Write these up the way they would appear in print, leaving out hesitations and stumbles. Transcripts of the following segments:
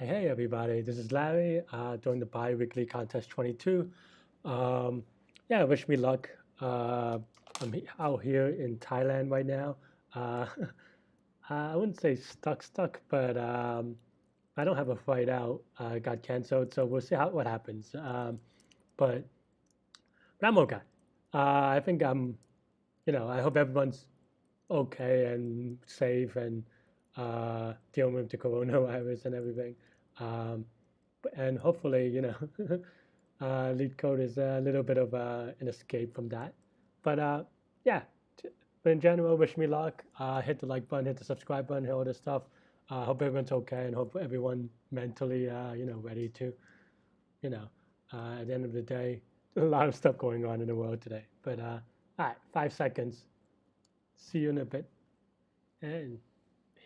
Hey everybody, this is Larry doing the Biweekly Contest 22. Um, yeah, wish me luck. Out here in Thailand right now. Uh, I wouldn't say stuck, but I don't have a flight out. Got canceled, so we'll see what happens. But, but I'm okay. I think I hope everyone's okay and safe and dealing with the coronavirus and everything. Um, and hopefully, Leetcode is a little bit of an escape from that. But yeah, but in general, wish me luck. Hit the like button, hit the subscribe button, hit all this stuff. Hope everyone's okay, and hope everyone mentally, ready to, you know, at the end of the day, a lot of stuff going on in the world today. But all right, 5 seconds. See you in a bit. And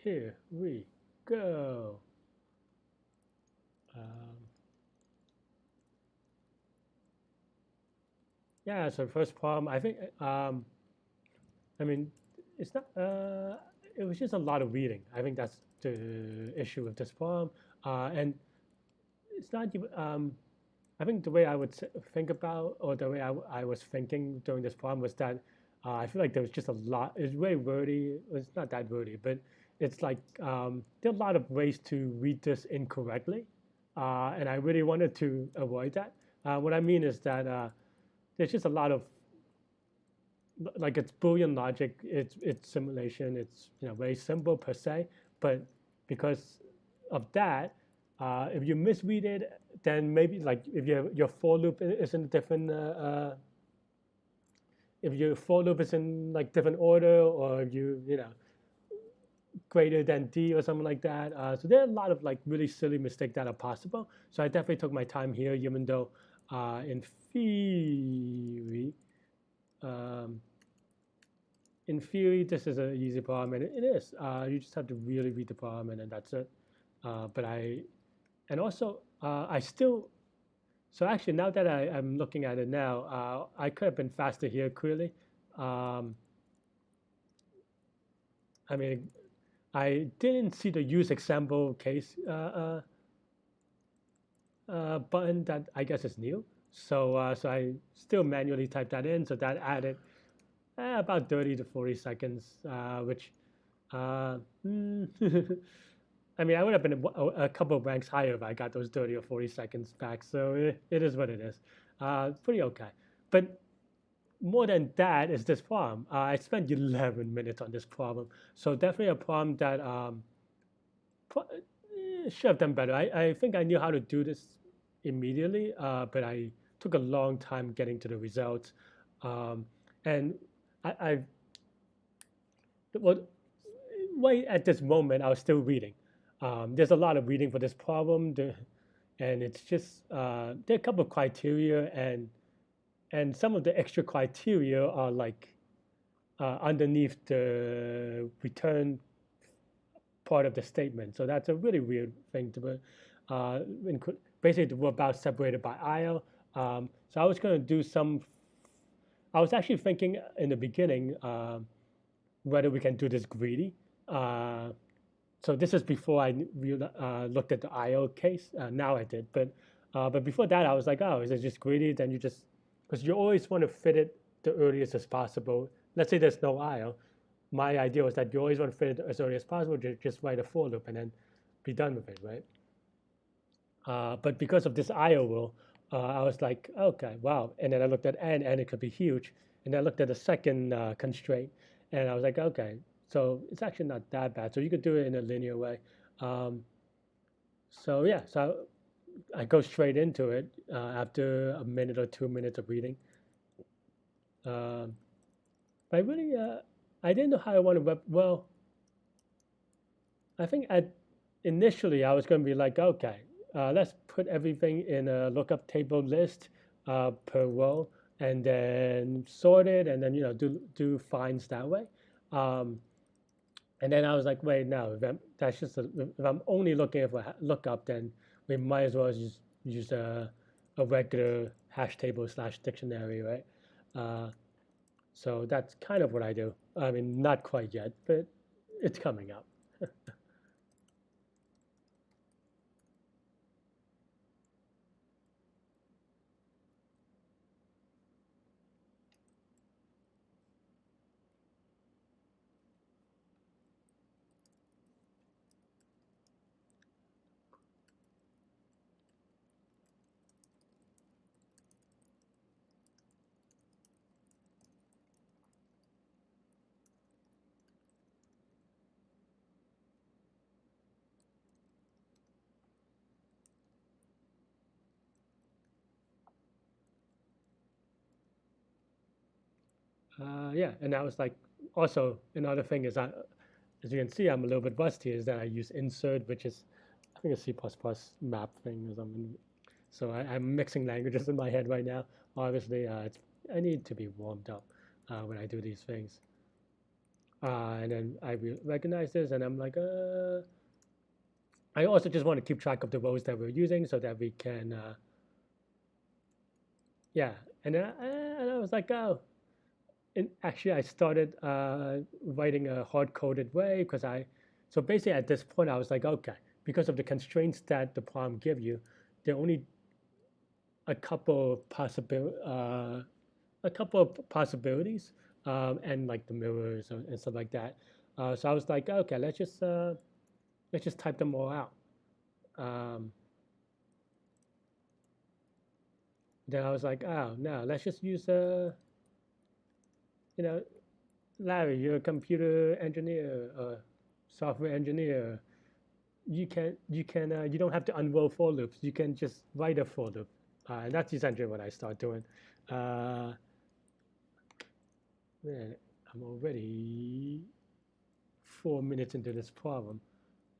here we go. Um, yeah, so first problem, I think, I mean, it's not, it was just a lot of reading. I think that's the issue with this problem. And it's not even, I think the way I would think about, or the way I was thinking during this problem was that I feel like there was just a lot, it's very wordy, it's not that wordy, but it's like there are a lot of ways to read this incorrectly. And I really wanted to avoid that. What I mean is that there's just a lot of like it's Boolean logic, it's simulation, it's very simple per se, but because of that, if you misread it, then maybe like if your for loop is in a different, if your for loop is in like different order, or greater than D or something like that. So there are a lot of like really silly mistakes that are possible. So I definitely took my time here, even though in theory. Um, in theory, this is an easy problem, and it is. You just have to really read the problem, and then that's it. But and also, I still, so actually, now that I'm looking at it now, I could have been faster here, clearly. Um, I mean, I didn't see the use example case button that I guess is new. So I still manually typed that in, so that added about 30 to 40 seconds, which, I mean, I would have been a couple of ranks higher if I got those 30 or 40 seconds back. So it is what it is. Pretty okay. But more than that is this problem. I spent 11 minutes on this problem. So definitely a problem that should have done better. I think I knew how to do this immediately, but I took a long time getting to the results. And I well, right at this moment, I was still reading. There's a lot of reading for this problem, and it's just there are a couple of criteria, and some of the extra criteria are like underneath the return part of the statement. So that's a really weird thing to basically we're about separated by aisle. So I was going to do some. I was actually thinking in the beginning whether we can do this greedy. So this is before I looked at the IO case. Now I did, but before that I was like, oh, is it just greedy? Then you just, because you always want to fit it the earliest as possible. Let's say there's no IO. My idea was that you always want to fit it as early as possible. Just write a for loop and then be done with it, right? But because of this IO rule, I was like, okay, wow. And then I looked at n, and it could be huge. And then I looked at the second constraint, and I was like, okay, so it's actually not that bad. So you could do it in a linear way. So yeah, so I go straight into it after a minute or 2 minutes of reading. But I really, I didn't know how I wanted to, well, I think initially I was going to be like, okay, let's put everything in a lookup table list per row, and then sort it, and then do finds that way. And then I was like, wait, no, if I'm only looking for lookup, then we might as well just use a regular hash table / dictionary, right? So that's kind of what I do. I mean, not quite yet, but it's coming up. Yeah, and that was like also another thing is that, as you can see, I'm a little bit rusty. Is that I use insert, which is I think a C++ map thing or something. So I'm mixing languages in my head right now. Obviously, I need to be warmed up when I do these things. And then I recognize this, and I'm like, I also just want to keep track of the rows that we're using so that we can, yeah. And I was like, oh, and actually, I started writing a hard-coded way because so basically at this point, I was like, okay, because of the constraints that the problem give you, there are only a couple of possibilities, and like the mirrors and stuff like that. So I was like, okay, let's just type them all out. Um, then I was like, oh no, let's just use you know, Larry, you're a computer engineer, software engineer. You don't have to unroll for loops. You can just write a for loop, and that's essentially what I start doing. Uh, Man, I'm already 4 minutes into this problem,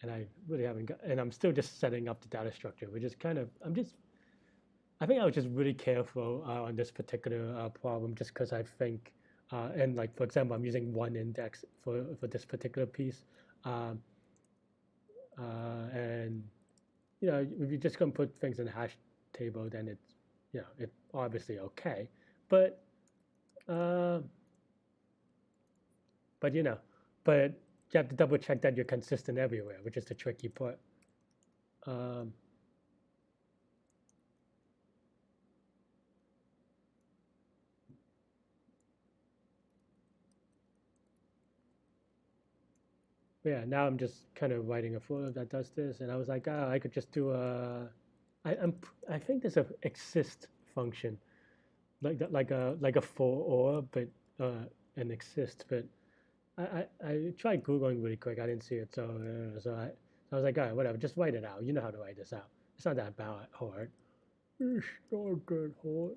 and I really haven't got, and I'm still just setting up the data structure, which is kind of, I think I was just really careful on this particular problem, just because I think, and like for example, I'm using one index for this particular piece, um, and if you're just gonna put things in a hash table, then it's, it's obviously okay, but. Uh, But but you have to double check that you're consistent everywhere, which is the tricky part. Um, yeah, now I'm just kind of writing a flow that does this, and I was like, I could just do a. I think there's a exist function like that, like a for or, but an exist. But I tried googling really quick. I didn't see it, so I was like, all right, whatever, just write it out. You know how to write this out. It's not that hard. It's not that hard.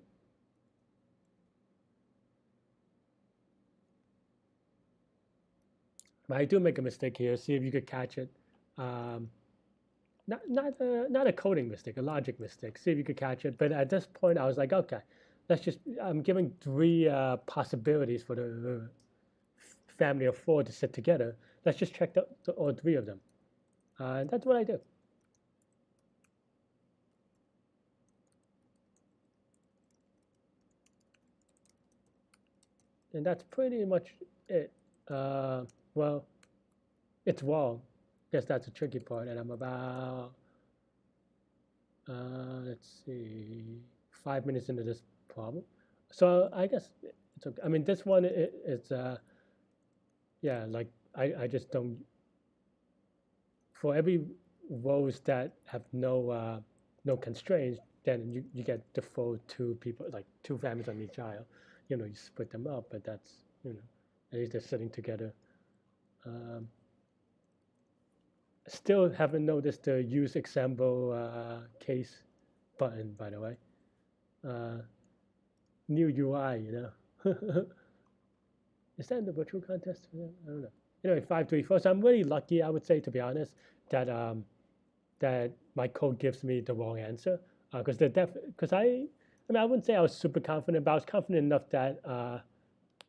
But I do make a mistake here. See if you could catch it. Um, not a coding mistake, a logic mistake. See if you could catch it. But at this point, I was like, okay, let's just. I'm giving three possibilities for the family of four to sit together. Let's just check all three of them. And that's what I do. And that's pretty much it. Well, it's wrong. Guess that's the tricky part. And I'm about let's see, 5 minutes into this problem. So I guess it's okay. I mean, this one it's yeah, like I just don't, for every rows that have no constraints, then you get default two people, like two families on each aisle. You split them up, but that's at least they're sitting together. Um, Still haven't noticed the use example case button, by the way. Uh, New UI. Is that in the virtual contest? Yeah, I don't know. Anyway, 534. So I'm really lucky, I would say, to be honest, that that my code gives me the wrong answer. Because I mean, I wouldn't say I was super confident, but I was confident enough that,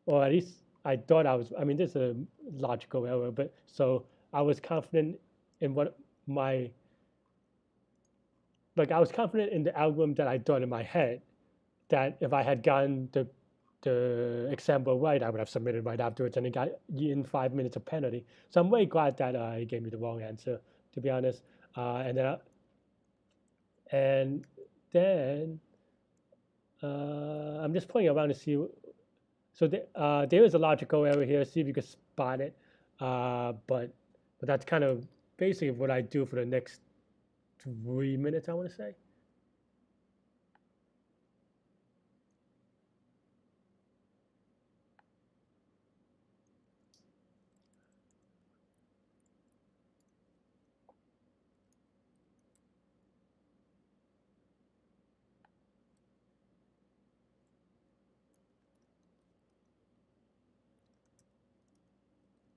or at least I thought I was. I mean, this is a logical error, but so I was confident in what my, like I was confident in the algorithm that I thought in my head, that if I had gotten the example right, I would have submitted right afterwards, and it got in 5 minutes of penalty. So I'm very glad that he gave me the wrong answer, to be honest. And then I'm just playing around to see. So there is a logical error here. See if you can spot it. But that's kind of basically what I do for the next 3 minutes, I want to say.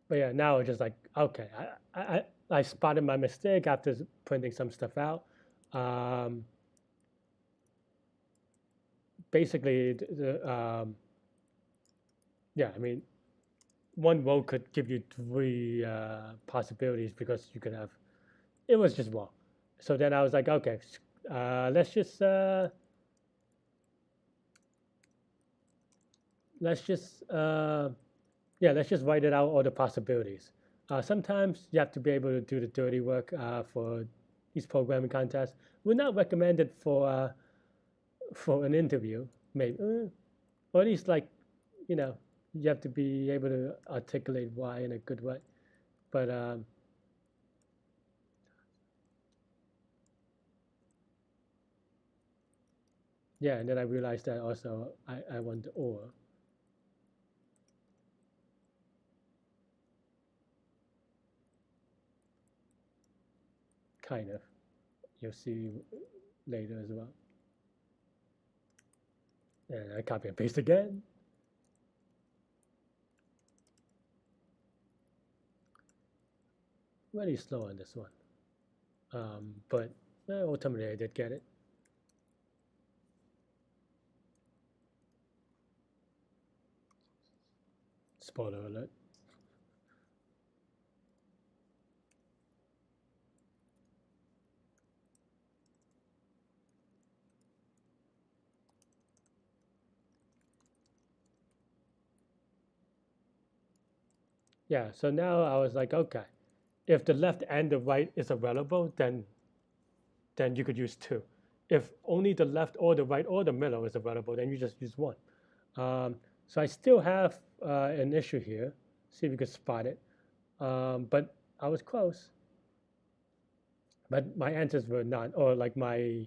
But yeah, now it's just like, okay, I spotted my mistake after printing some stuff out. Um, Basically, yeah, I mean, one row could give you three possibilities because you could have, it was just wrong. So then I was like, okay, let's just, let's just, yeah, let's just write it out all the possibilities. Sometimes you have to be able to do the dirty work for these programming contests. We're not recommended for an interview, maybe, or at least like, you know, you have to be able to articulate why in a good way. But yeah, and then I realized that also I want the or kind of. You'll see later as well. And I copy and paste again. Really slow on this one. But ultimately I did get it. Spoiler alert. Yeah, so now I was like, okay, if the left and the right is available, then you could use two. If only the left or the right or the middle is available, then you just use one. So I still have an issue here. See if you can spot it. But I was close. But my answers were not, or like my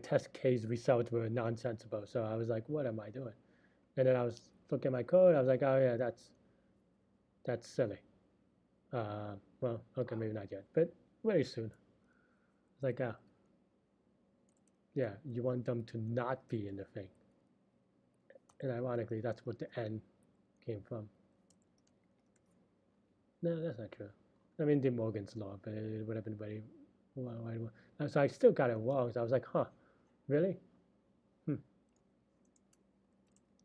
test case results were nonsensical. So I was like, what am I doing? And then I was looking at my code. I was like, oh yeah, that's silly. Well, okay, maybe not yet, but very soon. It's like, yeah, you want them to not be in the thing. And ironically, that's what the N came from. No, that's not true. I mean, De Morgan's law, but it would have been very well. So I still got it wrong. So I was like, huh, really? Hmm.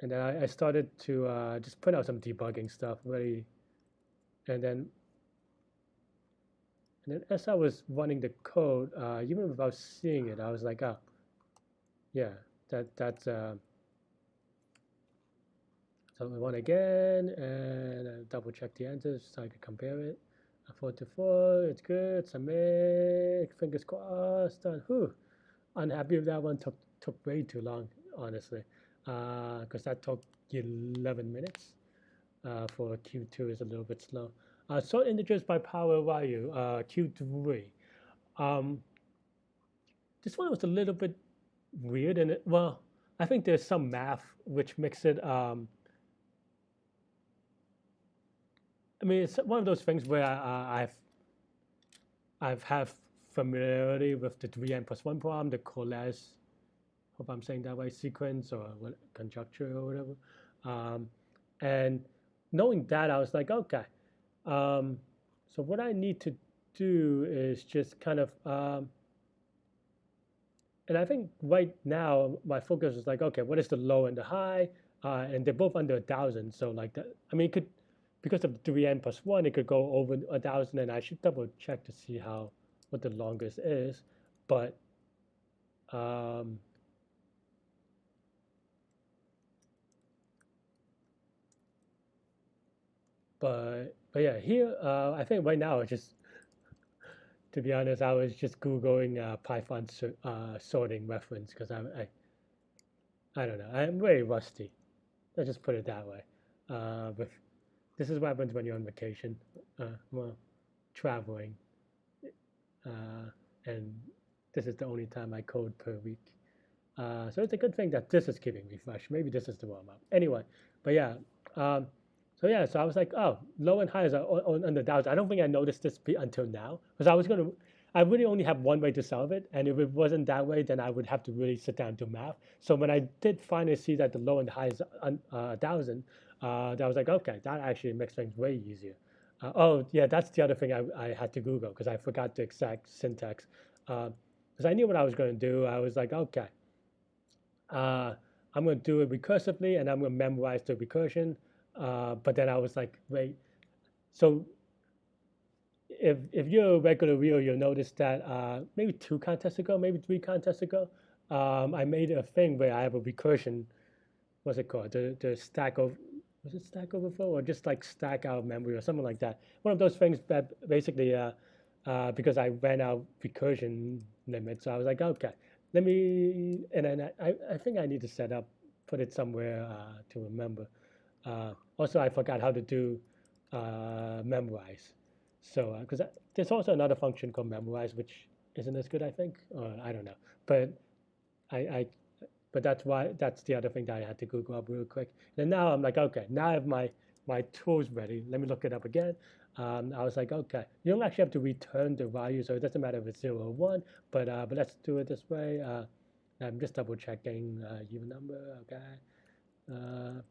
And then I started to just put out some debugging stuff, really. And then, and then as I was running the code, even without seeing it, I was like, oh, yeah, that's. So we run again and double check the answers so I could compare it. 4 to 4, it's good. Submit, fingers crossed. Done. Whew. Unhappy with that one. Took way too long, honestly, because that took 11 minutes. For Q2 is a little bit slow. Sort integers by power value. Q3. Um, this one was a little bit weird, and well, I think there's some math which makes it. I mean, it's one of those things where I've have familiarity with the 3n plus 1 problem, the Coles, hope I'm saying that right, sequence or what, conjecture or whatever. And knowing that, I was like, okay. So what I need to do is just kind of, and I think right now my focus is like, okay, what is the low and the high? And they're both under 1,000. So like that, I mean, it could, because of 3n plus 1, it could go over 1,000, and I should double check to see what the longest is. But um, but yeah, here I think right now it's just, to be honest, I was just googling Python sorting reference because I don't know, I'm very rusty. Let's just put it that way. But this is what happens when you're on vacation, well, traveling, and this is the only time I code per week. So it's a good thing that this is keeping me fresh. Maybe this is the warm up. Anyway, but yeah. Um, so yeah, so I was like, oh, low and highs are under doubt. I don't think I noticed this until now because I really only have one way to solve it, and if it wasn't that way, then I would have to really sit down and do math. So when I did finally see that the low and high is 1,000, I was like, okay, that actually makes things way easier. Oh, yeah, that's the other thing I had to Google because I forgot the exact syntax. Because I knew what I was going to do. I was like, okay, uh, I'm going to do it recursively and I'm going to memorize the recursion. But then I was like, wait, so if you're a regular viewer, you'll notice that maybe 2 contests ago, maybe 3 contests ago, I made a thing where I have a recursion. What's it called? The stack of was it Stack Overflow or just like stack out memory or something like that. One of those things that basically because I ran out recursion limit, so I was like, okay, let me and then I think I need to set up put it somewhere to remember. Also, I forgot how to do memorize. So, because there's also another function called memorize, which isn't as good, I think, or I don't know. But I but that's the other thing that I had to Google up real quick. And now I'm like, okay, now I have my tools ready. Let me look it up again. I was like, okay, you don't actually have to return the value, so it doesn't matter if it's 0 or 1. But let's do it this way. I'm just double checking even number. Okay. Uh,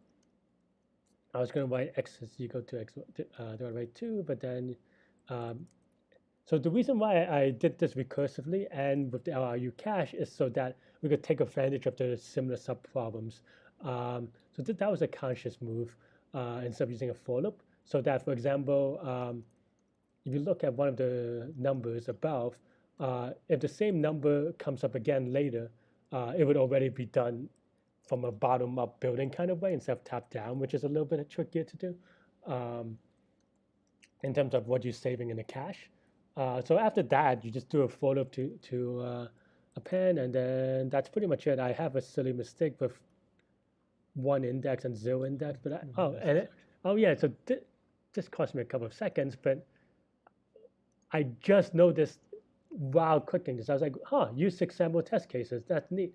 I was going to write x is equal to x divided by 2, but then, um, so the reason why I did this recursively and with the LRU cache is so that we could take advantage of the similar subproblems. So that was a conscious move instead of using a for loop. So that, for example, if you look at one of the numbers above, if the same number comes up again later, it would already be done from a bottom-up building kind of way instead of top-down, which is a little bit trickier to do um, in terms of what you're saving in the cache. So after that, you just do a for loop to append, and then that's pretty much it. I have a silly mistake with 1 index and 0 index, but oh yeah, so this cost me a couple of seconds, but I just noticed while clicking this, I was like, huh, use 6 sample test cases. That's neat.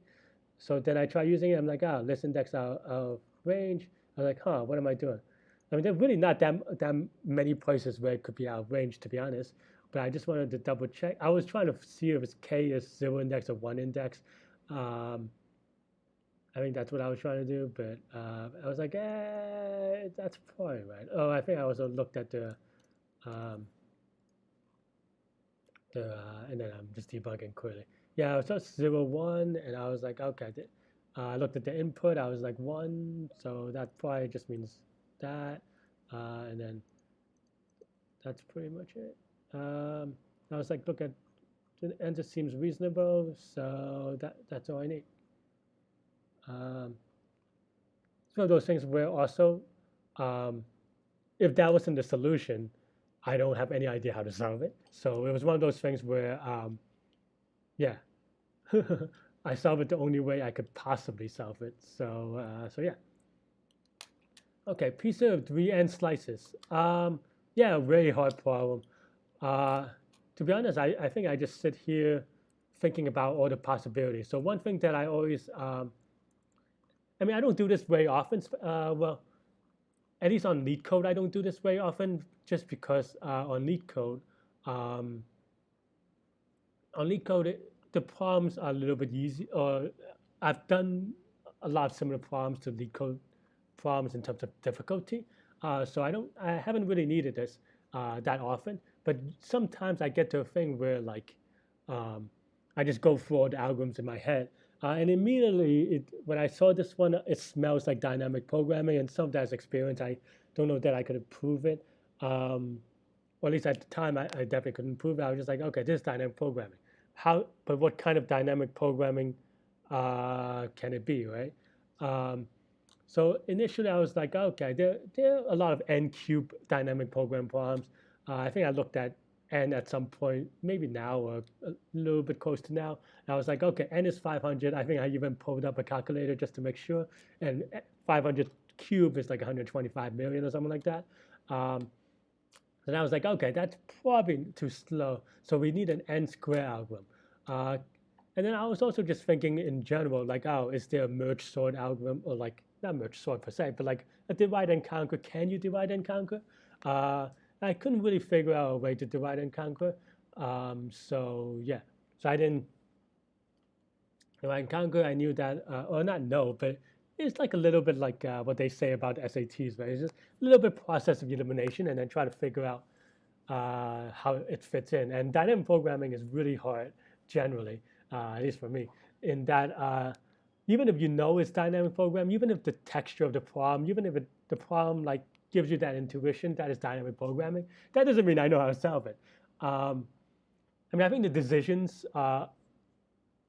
So then I try using it. I'm like, list index out of range. I was like, huh, what am I doing? I mean, there's really not that many places where it could be out of range, to be honest. But I just wanted to double check. I was trying to see if it's k is 0 index or 1 index. Um, I think that's what I was trying to do. But I was like, that's probably right. Oh, I think I also looked at um, and then I'm just debugging quickly. Yeah, it was just 0, 1, and I was like, okay. I looked at the input. I was like 1, so that probably just means that, and then that's pretty much it. I was like, look at the answer seems reasonable, so that's all I need. It's one of those things where also, um, if that wasn't the solution, I don't have any idea how to solve it. So it was one of those things where, yeah, I solved it the only way I could possibly solve it. So yeah. Okay, pizza of 3 n slices. Yeah, very hard problem. Uh, to be honest, I think I just sit here thinking about all the possibilities. So one thing that I always, I mean, I don't do this very often. Well, at least on Leetcode, I don't do this very often, just because on Leetcode, um, the problems are a little bit easy. Or I've done a lot of similar problems to Leetcode problems in terms of difficulty. So I haven't really needed this that often. But sometimes I get to a thing where like I just go through all the algorithms in my head, and immediately when I saw this one, it smells like dynamic programming, and some of that's experience. I don't know that I could improve it. Or at least at the time, I definitely couldn't improve it. I was just like, okay, this is dynamic programming. But what kind of dynamic programming can it be, right? Um, so initially, I was like, okay, there are a lot of n cube dynamic program problems. I think I looked at n at some point, maybe now or a little bit close to now. And I was like, okay, n is 500. I think I even pulled up a calculator just to make sure. And 500 cube is like 125 million or something like that. And I was like, okay, that's probably too slow. So we need an n square algorithm. Uh, and then I was also just thinking in general, like, oh, is there a merge sort algorithm, or like not merge sort per se, but like a divide and conquer? Can you divide and conquer? I couldn't really figure out a way to divide and conquer. So yeah, so I didn't divide and conquer. I knew that, or not know, but it's like a little bit like what they say about SATs, right? It's just a little bit process of elimination and then try to figure out how it fits in. And dynamic programming is really hard generally, at least for me, in that even if you know it's dynamic program, even if the texture of the problem, even if the problem like gives you that intuition that is dynamic programming, that doesn't mean I know how to solve it. I mean, I think the decisions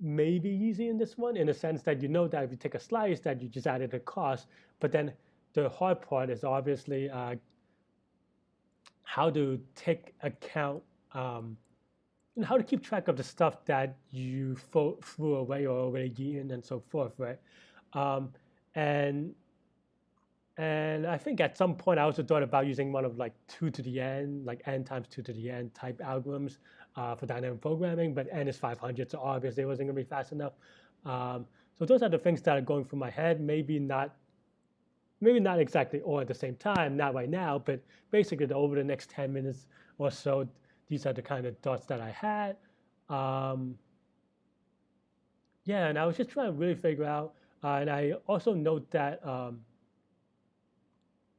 may be easy in this one in the sense that you know that if you take a slice that you just added a cost, but then the hard part is obviously how to take account and how to keep track of the stuff that you threw away or already in and so forth, right? Um, and and I think at some point I also thought about using one of like 2 to the n, like n times 2 to the n type algorithms for dynamic programming, but n is 500, so obviously it wasn't going to be fast enough. So those are the things that are going through my head. Maybe not exactly all at the same time, not right now, but basically over the next 10 minutes or so, these are the kind of thoughts that I had. Um, yeah, and I was just trying to really figure out, and I also note that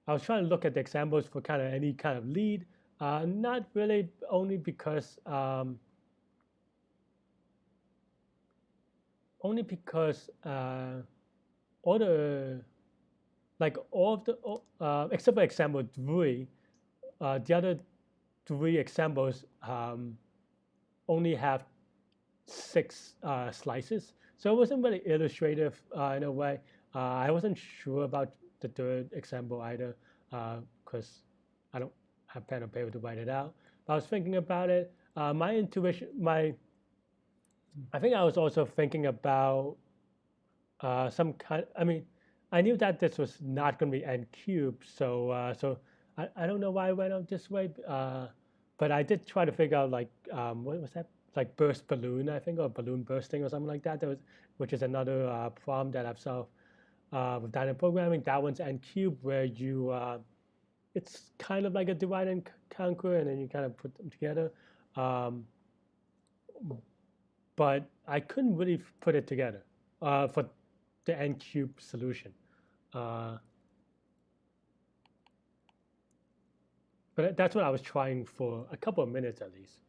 I was trying to look at the examples for kind of any kind of lead, not really only because all the all of the except for example 3, the other 3 examples only have 6 slices, so it wasn't really illustrative in a way. I wasn't sure about the third example either because I don't have pen and paper to write it out. But I was thinking about it. My intuition, I think I was also thinking about some kind. I mean, I knew that this was not going to be n cubed, so I don't know why I went out this way. But I did try to figure out like what was that, like burst balloon, I think, or balloon bursting or something like that. Which is another problem that I've solved with dynamic programming. That one's n cubed, where it's kind of like a divide and conquer, and then you kind of put them together. Um, but I couldn't really put it together for the n cube solution. Uh, but that's what I was trying for a couple of minutes at least.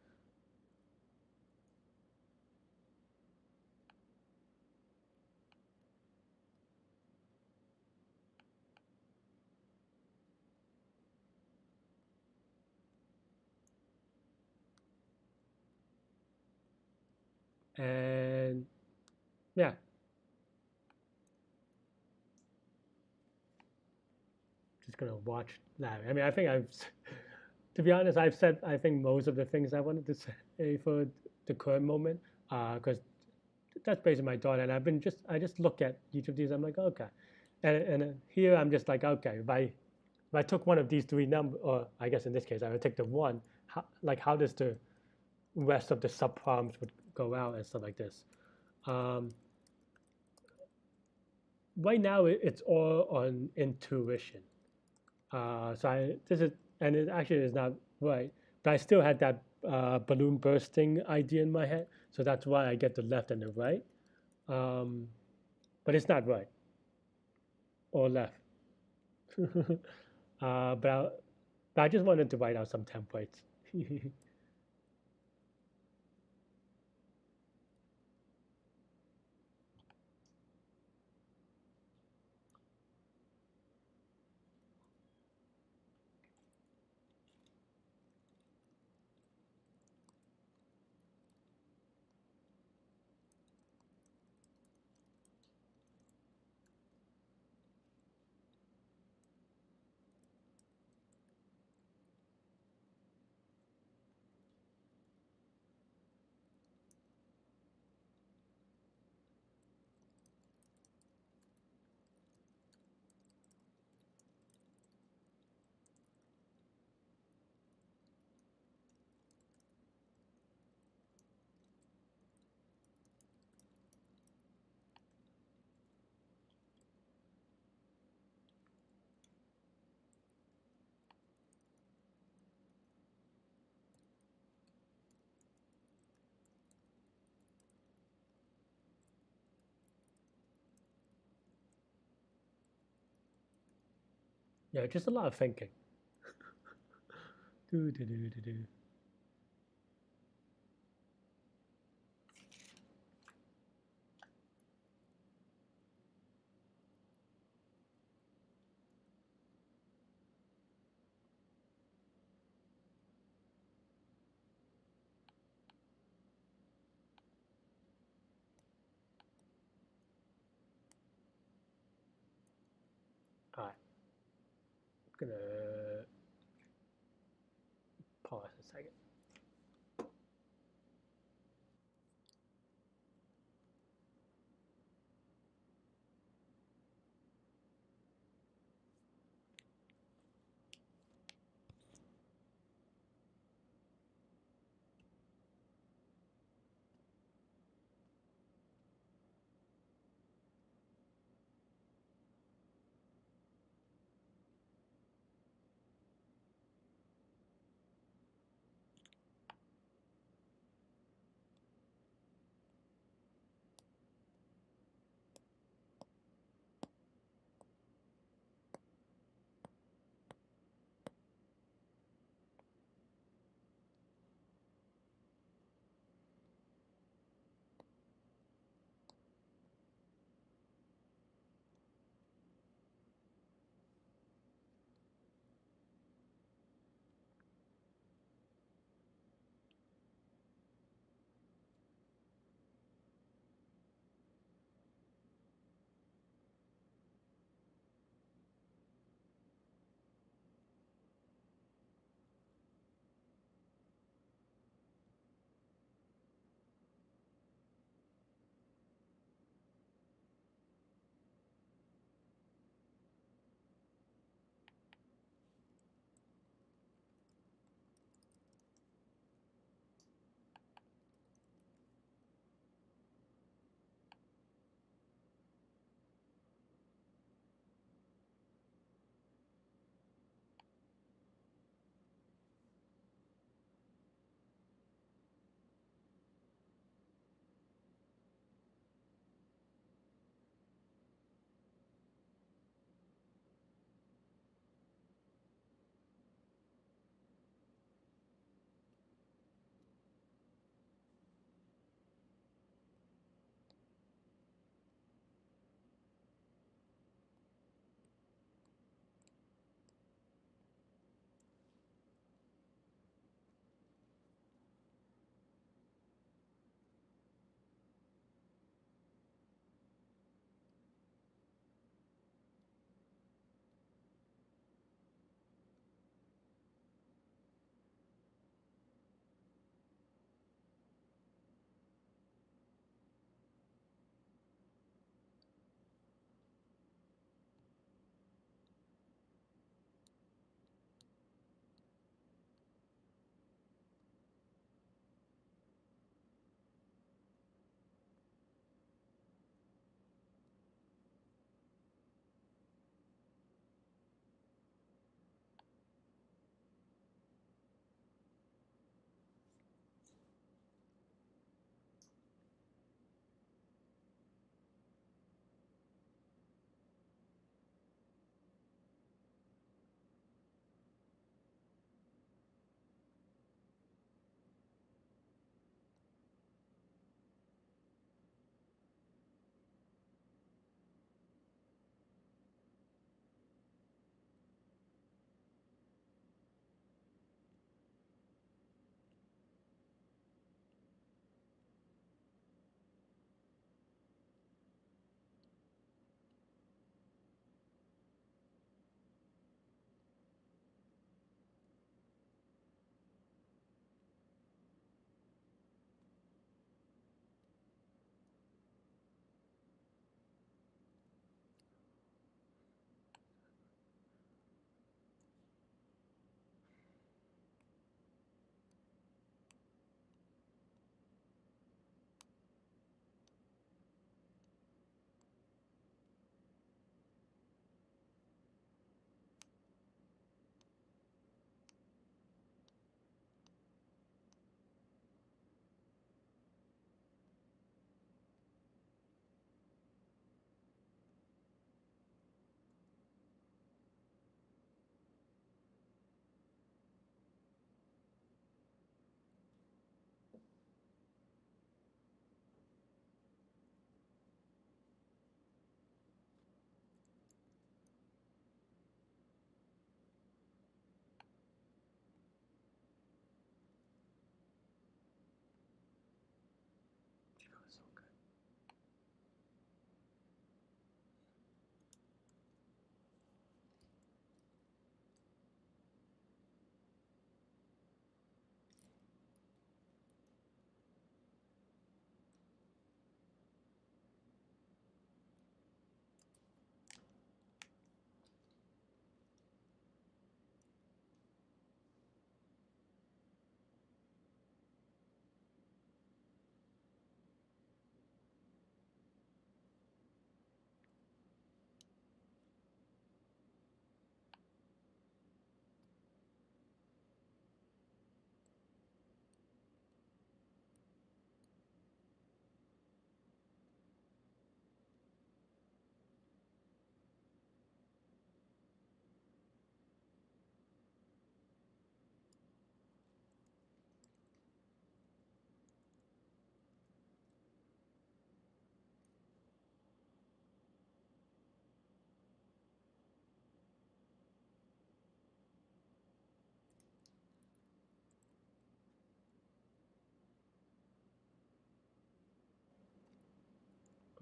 And yeah, just gonna watch that. I mean, I think to be honest, I've said I think most of the things I wanted to say for the current moment, because that's basically my thought. And I just look at each of these. I'm like, okay, and here I'm just like, okay, if I took one of these 3 numbers, or I guess in this case I would take the one. How does the rest of the subproblems would go out and stuff like this? Um, right now it's all on intuition. This is, and it actually is not right, but I still had that balloon bursting idea in my head, so that's why I get the left and the right, but it's not right or left. But I just wanted to write out some templates. Yeah, just a lot of thinking. Do, do, do, do, do. All right, I'm gonna pause a second.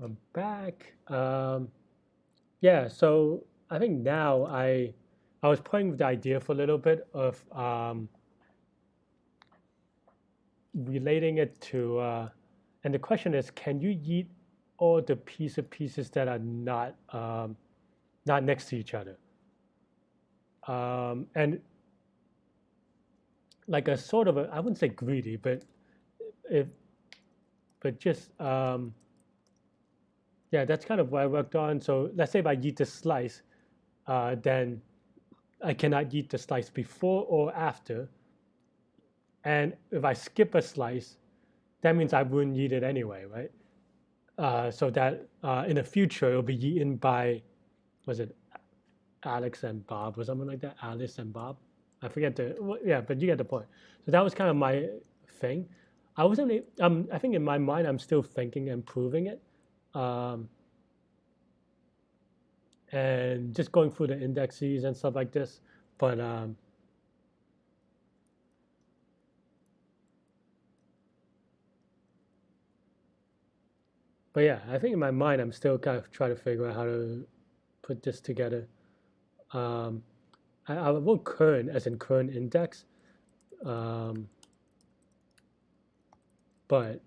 I'm back. Yeah, so I think now I was playing with the idea for a little bit of relating it to, and the question is, can you eat all the pieces that are not next to each other? And like a sort of a, I wouldn't say greedy, but if but just yeah, that's kind of what I worked on. So let's say if I eat the slice, then I cannot eat the slice before or after. And if I skip a slice, that means I wouldn't eat it anyway, right? So that in the future it'll be eaten by, was it Alex and Bob or something like that? Alice and Bob. I forget the yeah, but you get the point. So that was kind of my thing. I wasn't. I think in my mind I'm still thinking and proving it, um, and just going through the indexes and stuff like this. But but yeah, I think in my mind I'm still kind of trying to figure out how to put this together. Um, I wrote current as in current index, um, but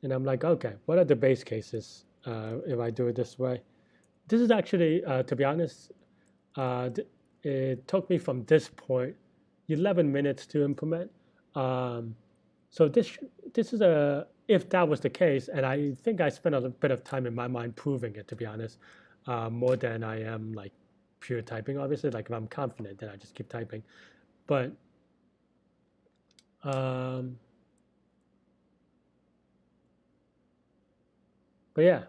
and I'm like, okay, what are the base cases if I do it this way? This is actually, to be honest, it took me from this point 11 minutes to implement. Um, so this is a, if that was the case, and I think I spent a bit of time in my mind proving it, to be honest, more than I am like pure typing. Obviously, like if I'm confident, then I just keep typing. But um, but yeah,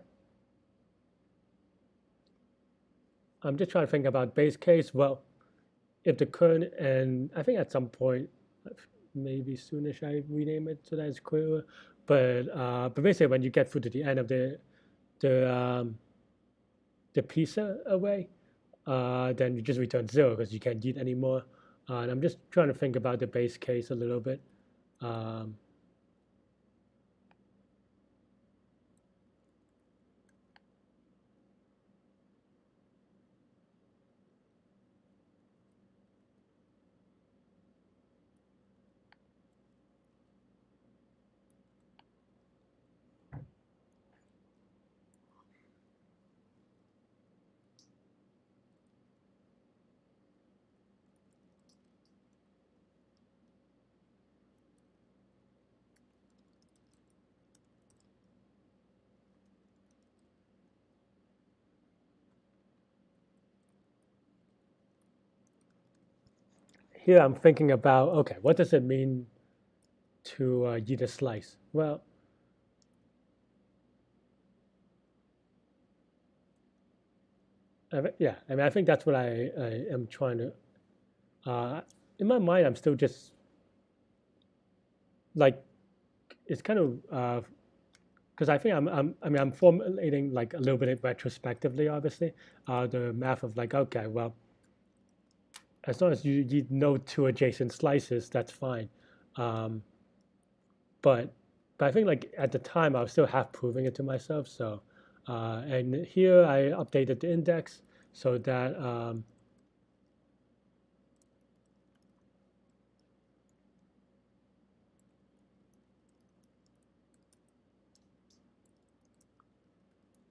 I'm just trying to think about base case. Well, if the current, and I think at some point, maybe soonish, I rename it so that it's clearer. But basically, when you get through to the end of the the pizza array, then you just return zero because you can't eat anymore. And I'm just trying to think about the base case a little bit. Um, Here I'm thinking about, okay, what does it mean to eat a slice? Well, yeah, I mean, I think that's what I am trying to. In my mind, I'm still just like, it's kind of because I think I mean, I'm formulating like a little bit retrospectively, obviously, the math of like, okay, well, as long as you know two adjacent slices, that's fine. Um, but but I think like at the time I was still half proving it to myself. So and here I updated the index so that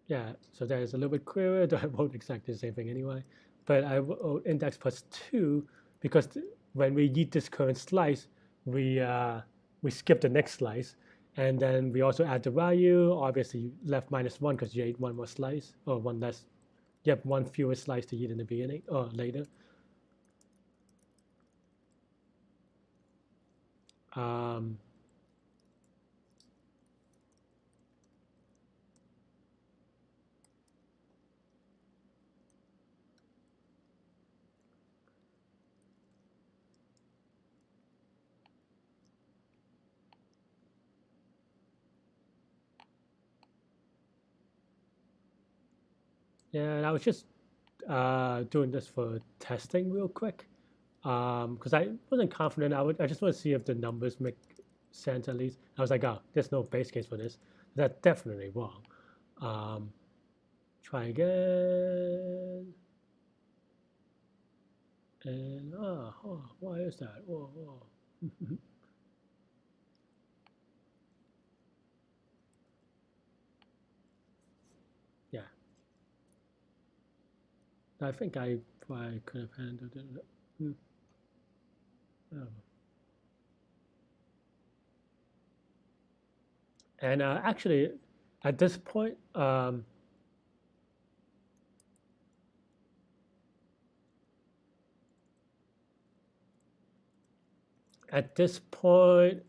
yeah, so that is a little bit clearer. Though I wrote exactly the same thing anyway. But I wrote index plus two because when we eat this current slice, we uh, we skip the next slice, and then we also add the value. Obviously, you left minus one because you ate one more slice or one less. You have one fewer slice to eat in the beginning or later. Um, yeah, and I was just doing this for testing real quick because I wasn't confident. I just want to see if the numbers make cents at least. I was like, oh, there's no base case for this. That's definitely wrong. Try again. And why is that? Yeah, I think I probably could have handled it. Oh. And actually, at this point, at this point,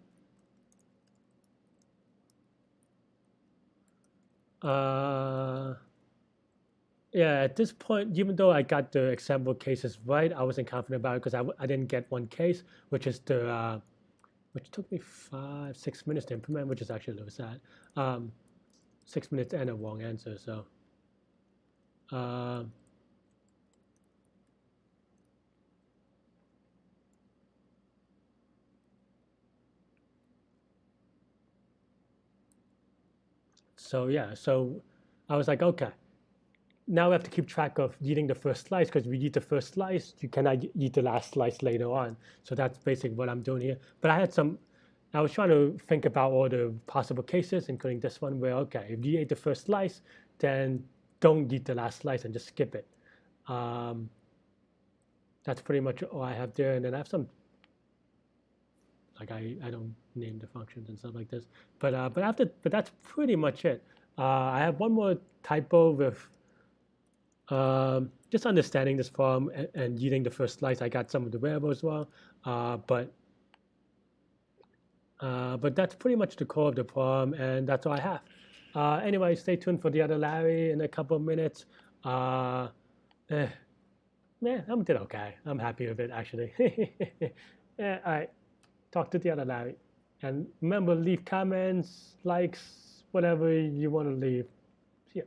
yeah, at this point, even though I got the example cases right, I wasn't confident about it because I didn't get one case, which is which took me 6 minutes to implement, which is actually a little sad. 6 minutes and a wrong answer. Uh, so yeah, so I was like, okay, now we have to keep track of eating the first slice because we eat the first slice, you cannot eat the last slice later on. So that's basically what I'm doing here. But I was trying to think about all the possible cases, including this one where, okay, if you ate the first slice, then don't eat the last slice and just skip it. Um, that's pretty much all I have there. And then I have some, like I don't name the functions and stuff like this. But that's pretty much it. I have one more typo with just understanding this form and using the first slice. I got some of the variables as well, uh, but but that's pretty much the core of the problem, and that's all I have. Anyway, stay tuned for the other Larry in a couple of minutes. Uh, eh, yeah, I'm did okay. I'm happy with it actually. Yeah, all right. Talk to the other Larry, and remember, leave comments, likes, whatever you want to leave. See ya.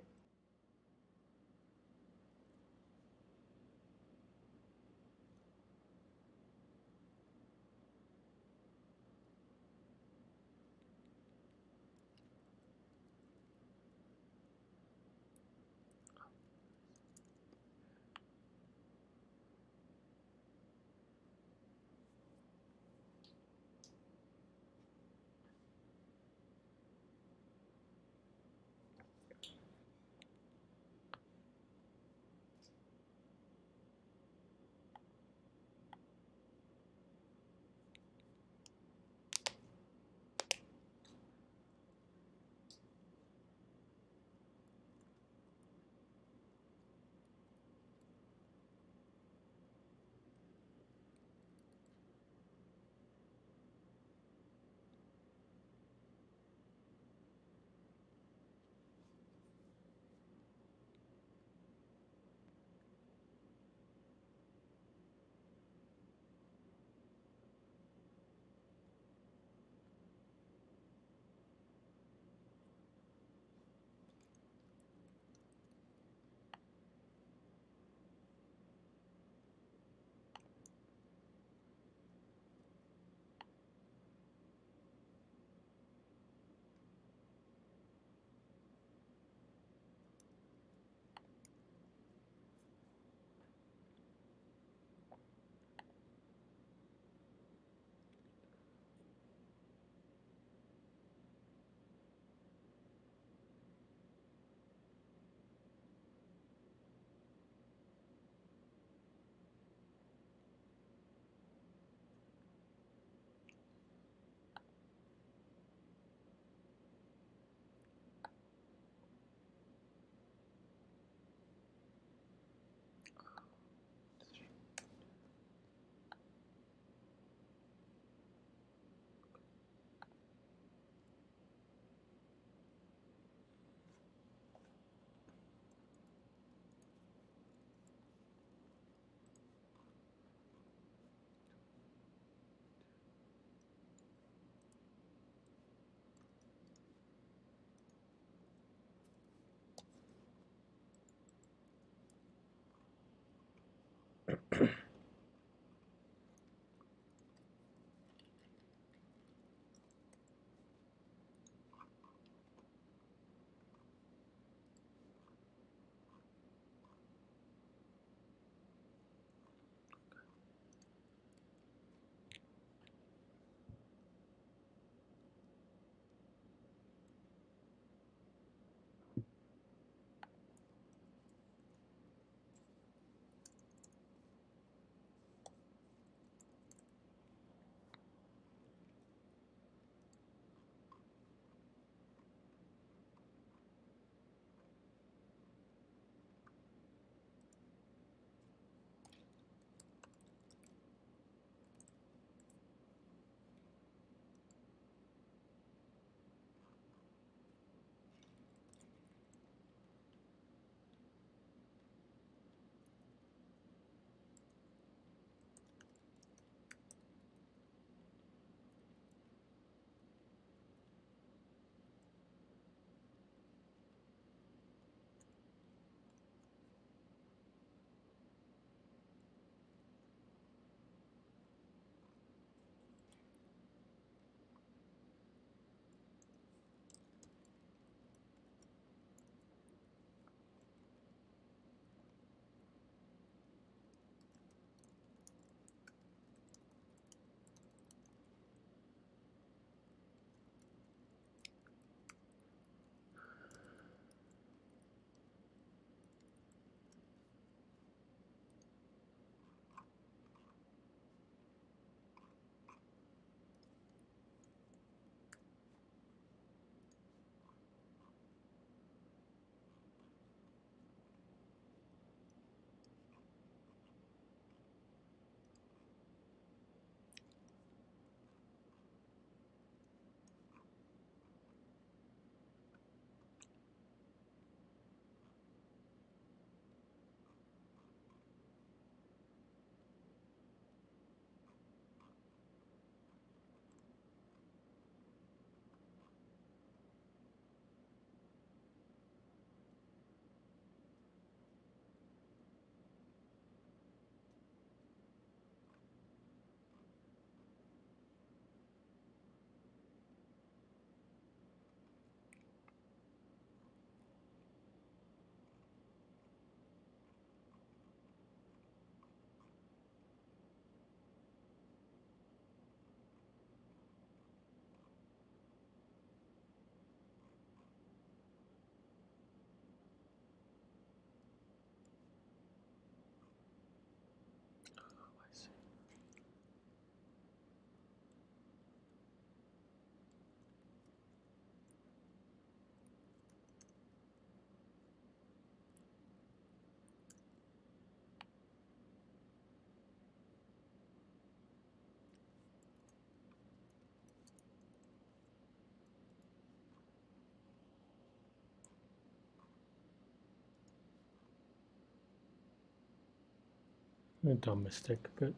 A dumb mistake, but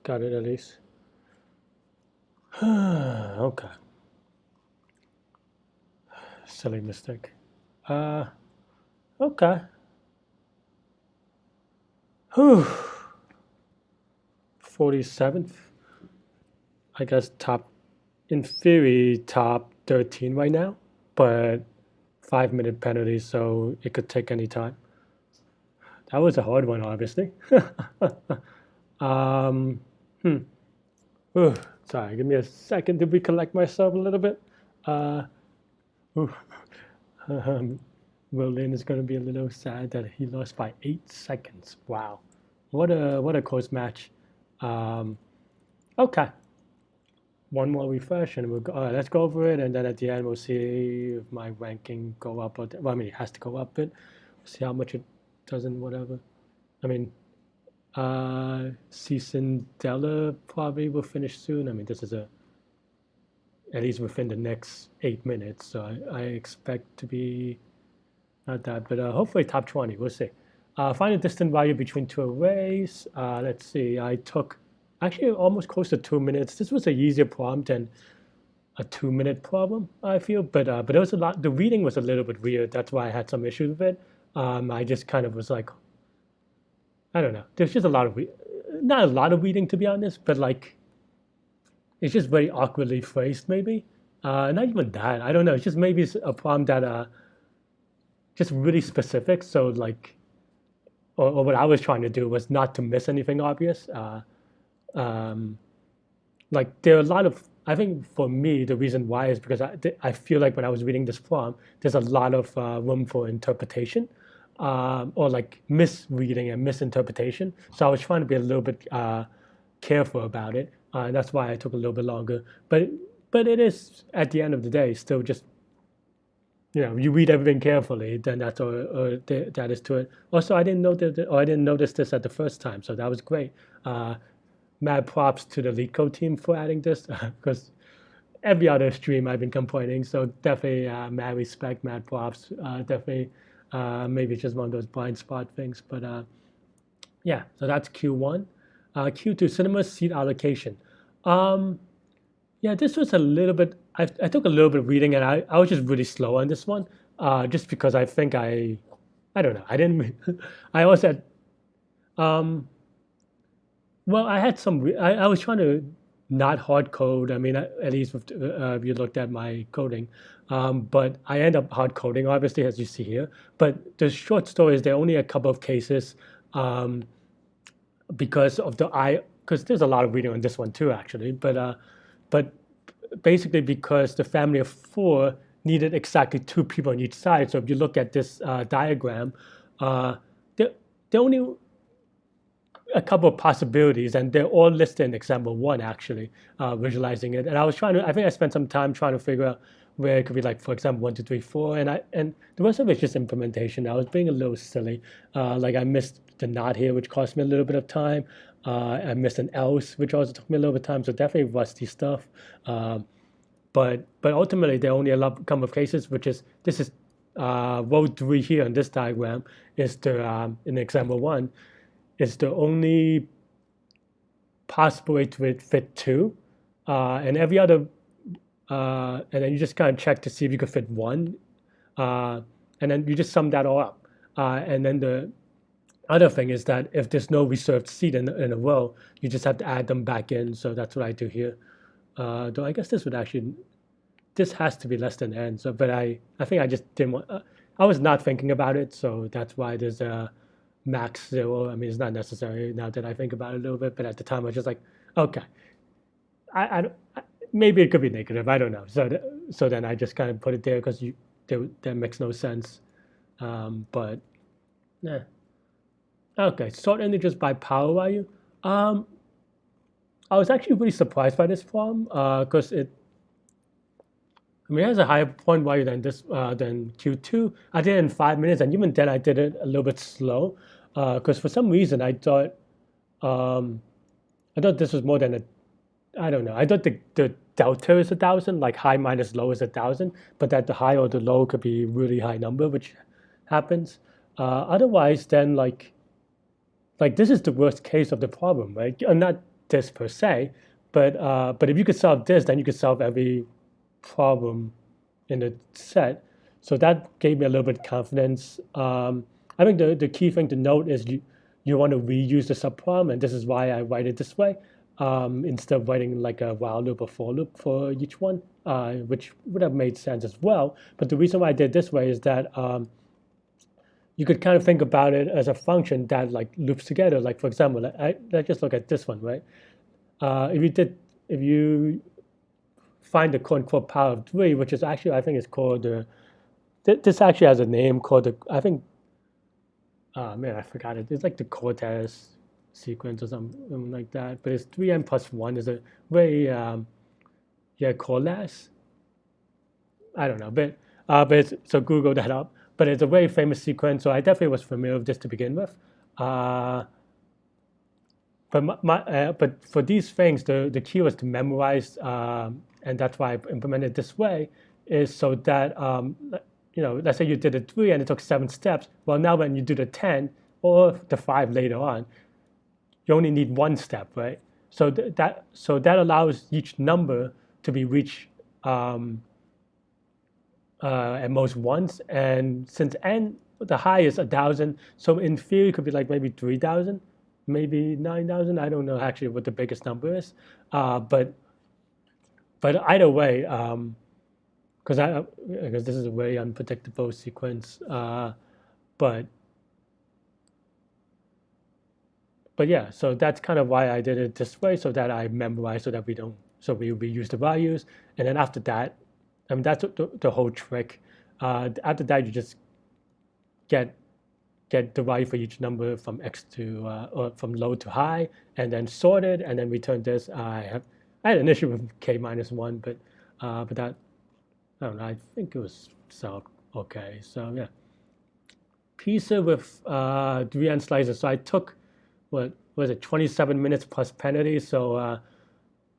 got it at least. Okay. Silly mistake. Okay. Whew. 47th. I guess top, in theory, top 13 right now, but 5 minute penalty, so it could take any time. That was a hard one, obviously. um, hmm. Ooh, sorry, give me a second to recollect myself a little bit. Uh, ooh, um, Will Lin is going to be a little sad that he lost by 8 seconds. Wow, what a close match. Um, okay, one more refresh and we'll go. Let's go over it, and then at the end we'll see if my ranking go up or well, I mean it has to go up, but we'll see how much it doesn't. Whatever. I mean, Season Della probably will finish soon. I mean, this is at least within the next 8 minutes, so I expect to be not that, but hopefully top 20. We'll see. Find a distant value between two arrays. Let's see. I took actually almost close to 2 minutes. This was an easier problem than a 2 minute problem, I feel, but it was a lot. The reading was a little bit weird. That's why I had some issues with it. I just kind of was like, I don't know. There's just a lot of not a lot of reading to be honest, but like it's just very awkwardly phrased, maybe. Not even that. I don't know. It's just maybe it's a problem that just really specific. So like, or what I was trying to do was not to miss anything obvious. Um, like there are a lot of. I think for me the reason why is because I feel like when I was reading this problem, there's a lot of room for interpretation. Or like misreading and misinterpretation. So I was trying to be a little bit careful about it, and that's why I took a little bit longer. But it is at the end of the day still just you read everything carefully, then that's all that is to it. Also, I didn't know that, or I didn't notice this at the first time, so that was great. Mad props to the Leetcode team for adding this because every other stream I've been complaining. So definitely mad respect, mad props. Definitely, maybe it's just one of those blind spot things. But yeah, so that's Q1. Q2, cinema seat allocation. Um, yeah, this was a little bit. I took a little bit of reading, and I was just really slow on this one, just because I think I don't know. I didn't. I also had, um, well, I had some. I was trying to not hard code. I mean, at least if you looked at my coding, but I end up hard coding, obviously, as you see here. But the short story is there are only a couple of cases um, because of because there's a lot of reading on this one too, actually. But basically because the family of four needed exactly two people on each side. So if you look at this diagram, uh, there, there are only a couple of possibilities, and they're all listed in example one, actually, visualizing it. And I think I spent some time trying to figure out where it could be like, for example, 1, 2, 3, 4, and the rest of it's just implementation. I was being a little silly. Like I missed the not here, which cost me a little bit of time. I missed an else, which also took me a little bit of time. So definitely rusty stuff. But ultimately, there are only a couple of cases, which is this is row 3 here in this diagram is in example 1 is the only possible way to fit 2, and every other, and then you just kind of check to see if you could fit 1, and then you just sum that all up, and then the other thing is that if there's no reserved seat in a row, you just have to add them back in. So that's what I do here. Though I guess this has to be less than n. So, but I think I just didn't want. I was not thinking about it, so that's why there's a max 0. I mean, it's not necessary now that I think about it a little bit. But at the time, I was just like, okay, maybe it could be negative. I don't know. So then I just kind of put it there because that makes no sense. But yeah. Okay, sort integers by power value. Um, I was actually really surprised by this problem because it has a higher point value than Q2. I did it in 5 minutes, and even then I did it a little bit slow because for some reason um, I thought this was more than I don't know. I thought the delta is 1,000, like high minus low is 1,000, but that the high or the low could be really high number, which happens. Otherwise, then like like this is the worst case of the problem, right? Not this per se, but if you could solve this, then you could solve every problem in the set. So that gave me a little bit of confidence. I think the key thing to note is you want to reuse the subproblem, and this is why I write it this way, instead of writing like a while loop or for loop for each one, which would have made sense as well. But the reason why I did this way is that you could kind of think about it as a function that like loops together. Like for example, let's just look at this one, right? If you find the quote unquote power of 3, which is actually I think it's called the this actually has a name called the I think man I forgot it. It's like the Cortez sequence or something like that. But it's 3n plus 1 is a very yeah coalesce. I don't know, but so Google that up. But it's a very famous sequence, so I definitely was familiar with this to begin with. But for these things, the key was to memorize, and that's why I implemented it this way, is so that let's say you did a 3 and it took 7 steps. Well, now when you do the 10 or the 5 later on, you only need 1 step, right? So that allows each number to be reached at most once. And since n the high is 1,000, so in theory it could be like maybe 3,000, maybe 9,000. I don't know actually what the biggest number is, but either way, because this is a very unpredictable sequence, but yeah, so that's kind of why I did it this way, so that I memorize, so that we reuse the values, and then after that, I mean that's the whole trick. After that, you just get the value for each number from x to or from low to high, and then sort it, and then return this. I had an issue with k minus 1, but that I don't know. I think it was solved okay. So yeah, pizza with 3n slices. So I took what was it 27 minutes plus penalty. So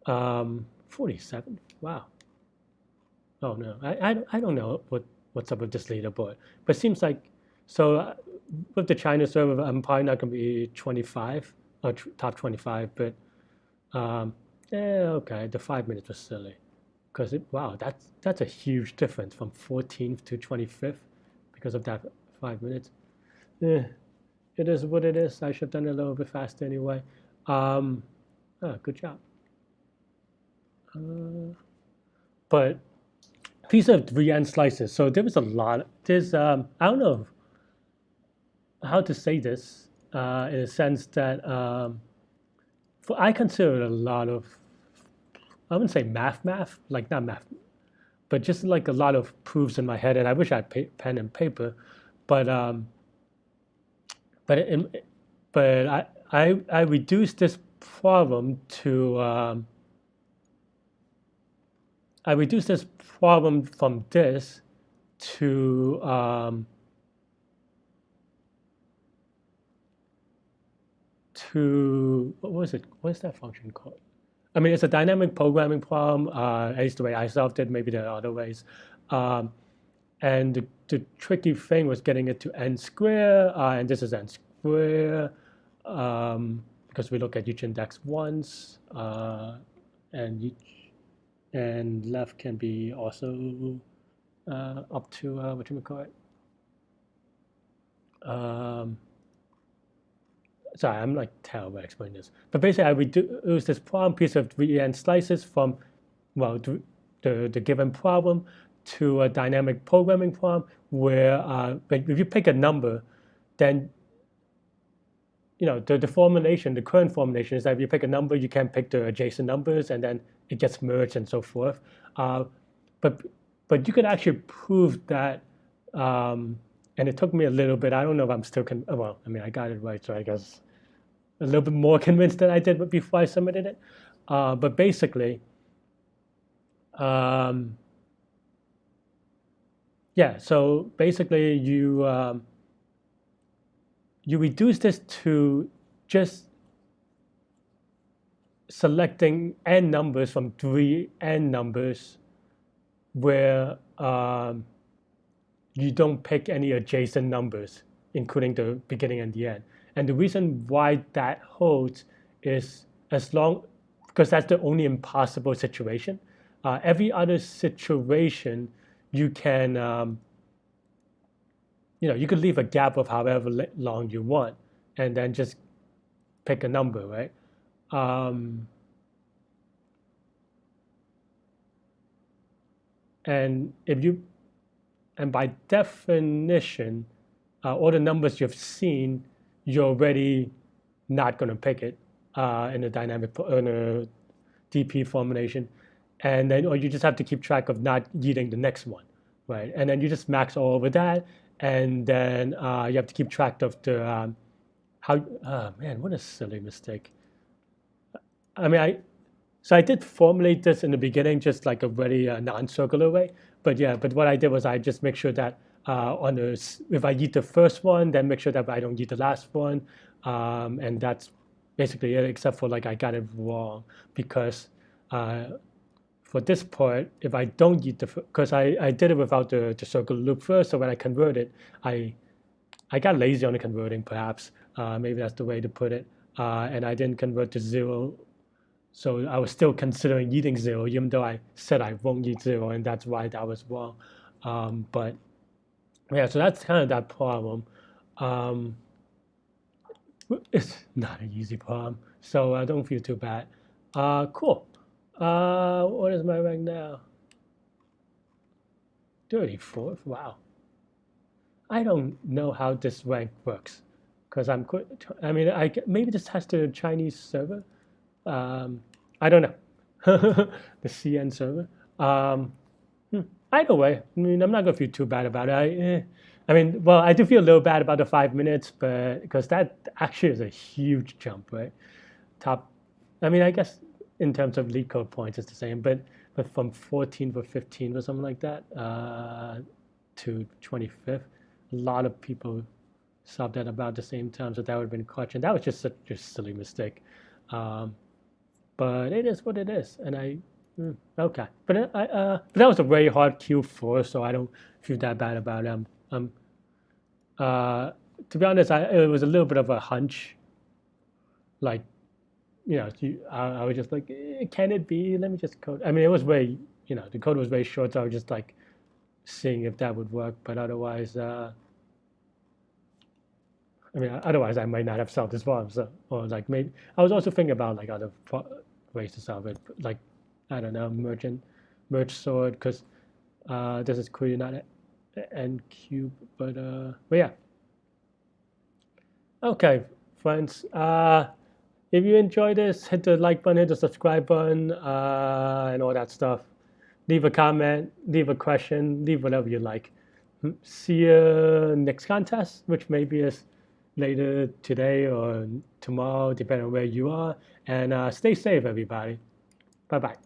47. Wow. Oh no, I don't know what's up with this leaderboard, but it seems like so with the China server, I'm probably not going to be 25 or top 25, but yeah, okay, the 5 minutes was silly because wow, that's a huge difference from 14th to 25th because of that 5 minutes. Yeah, it is what it is. I should have done it a little bit faster anyway. Good job. But piece of 3n slices. So there was a lot. There's I don't know how to say this in a sense that I consider it a lot of, I wouldn't say math, like not math, but just like a lot of proofs in my head. And I wish I had pen and paper, but but it, but I reduced this problem to I reduced this problem from this to what was it? What's that function called? I mean, it's a dynamic programming problem. At least the way I solved it. Maybe there are other ways. And the tricky thing was getting it to n square, and this is n square, because we look at each index once, and left can be also up to what you call it. Sorry, I'm like terrible at explaining this. But basically, I reduce this problem piece of 3n slices from, well, the given problem to a dynamic programming problem where if you pick a number, then the formulation, the current formulation is that if you pick a number, you can pick the adjacent numbers, and then it gets merged and so forth. But you could actually prove that, and it took me a little bit. I don't know if I'm still well. I mean, I got it right, so I guess a little bit more convinced than I did before I submitted it. But basically, yeah. So basically, you reduce this to just selecting n numbers from 3n numbers where you don't pick any adjacent numbers, including the beginning and the end. And the reason why that holds is because that's the only impossible situation. Every other situation, you can, you could leave a gap of however long you want, and then just pick a number, right? Um, and if you, and by definition, all the numbers you've seen, you're already not going to pick it in a DP formulation, and then or you just have to keep track of not eating the next one, right? And then you just max all over that, and then you have to keep track of the how. Oh man, what a silly mistake! I mean, I did formulate this in the beginning, just like a very non-circular way. But yeah, but what I did was I just make sure that if I eat the first one, then make sure that I don't eat the last one, and that's basically it. Except for like I got it wrong because for this part, if I don't eat because I did it without the circular loop first. So when I converted, I got lazy on the converting, perhaps. Maybe that's the way to put it. And I didn't convert to 0. So I was still considering eating 0, even though I said I won't eat 0, and that's why that was wrong. But yeah, so that's kind of that problem. It's not an easy problem, so don't feel too bad. Cool. What is my rank now? 34th. Wow. I don't know how this rank works because I mean, maybe this has the Chinese server. I don't know. The CN server. Either way, I mean, I'm not gonna feel too bad about it. I mean, well, I do feel a little bad about the 5 minutes, but because that actually is a huge jump, right? I mean, I guess in terms of Leetcode points, it's the same, but from 14 or 15 or something like that to 25th, a lot of people subbed at about the same time, so that would have been clutch, and that was just such a silly mistake. But it is what it is, and okay. But but that was a very hard Q4, so I don't feel that bad about it. To be honest, it was a little bit of a hunch. Like, I was just like, can it be? Let me just code. I mean, it was very, the code was very short, so I was just like seeing if that would work. But otherwise, otherwise I might not have solved this problem. So, or like maybe I was also thinking about like other ways to solve it, like I don't know, merge sort, because this is clearly not n cube, but yeah. Okay, friends. If you enjoyed this, hit the like button, hit the subscribe button, and all that stuff. Leave a comment, leave a question, leave whatever you like. See you next contest, which maybe is later today or tomorrow, depending on where you are. And stay safe, everybody. Bye-bye.